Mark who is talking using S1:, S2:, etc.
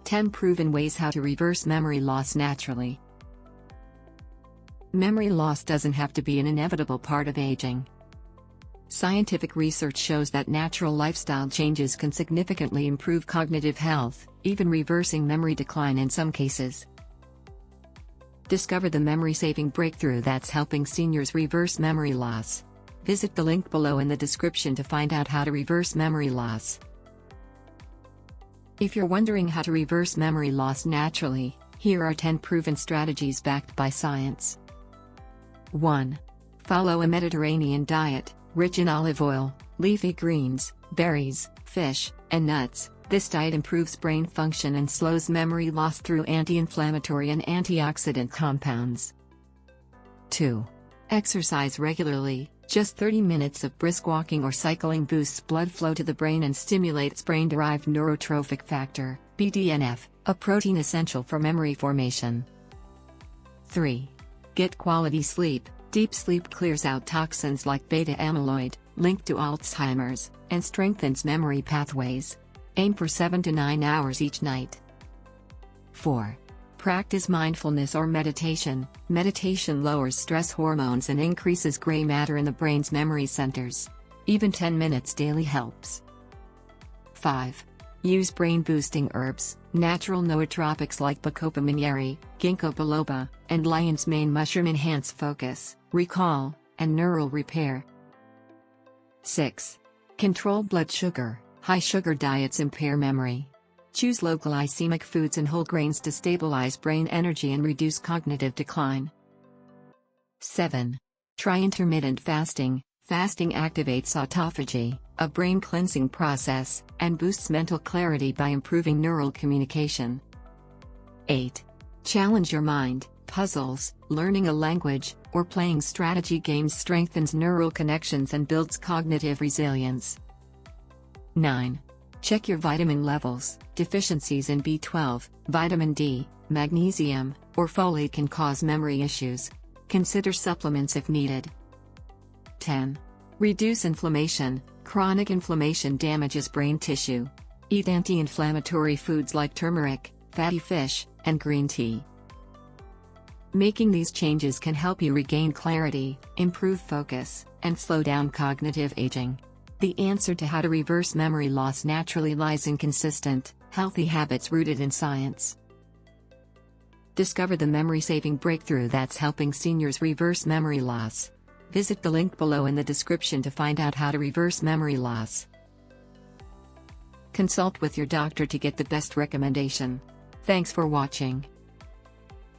S1: 10 proven ways how to reverse memory loss naturally. Memory loss doesn't have to be an inevitable part of aging. Scientific research shows that natural lifestyle changes can significantly improve cognitive health, even reversing memory decline in some cases. Discover the memory-saving breakthrough that's helping seniors reverse memory loss. Visit the link below in the description to find out how to reverse memory loss. If you're wondering how to reverse memory loss naturally, here are 10 proven strategies backed by science. 1. Follow a Mediterranean diet, rich in olive oil, leafy greens, berries, fish, and nuts. This diet improves brain function and slows memory loss through anti-inflammatory and antioxidant compounds. 2. Exercise regularly. Just 30 minutes of brisk walking or cycling boosts blood flow to the brain and stimulates brain-derived neurotrophic factor, BDNF, a protein essential for memory formation. 3. Get quality sleep. Deep sleep clears out toxins like beta amyloid, linked to Alzheimer's, and strengthens memory pathways. Aim for 7 to 9 hours each night. 4. Practice mindfulness or meditation. Meditation lowers stress hormones and increases gray matter in the brain's memory centers. Even 10 minutes daily helps. 5. Use brain-boosting herbs. Natural nootropics like Bacopa minieri, Ginkgo biloba, and lion's mane mushroom enhance focus, recall, and neural repair. 6. Control blood sugar. High-sugar diets impair memory. Choose low glycemic foods and whole grains to stabilize brain energy and reduce cognitive decline. 7. Try intermittent fasting. Fasting activates autophagy, a brain-cleansing process, and boosts mental clarity by improving neural communication. 8. Challenge your mind. Puzzles, learning a language, or playing strategy games strengthens neural connections and builds cognitive resilience. 9. Check your vitamin levels. Deficiencies in B12, vitamin D, magnesium, or folate can cause memory issues. Consider supplements if needed. 10. Reduce inflammation. Chronic inflammation damages brain tissue. Eat anti-inflammatory foods like turmeric, fatty fish, and green tea. Making these changes can help you regain clarity, improve focus, and slow down cognitive aging. The answer to how to reverse memory loss naturally lies in consistent, healthy habits rooted in science. Discover the memory-saving breakthrough that's helping seniors reverse memory loss. Visit the link below in the description to find out how to reverse memory loss. Consult with your doctor to get the best recommendation. Thanks for watching.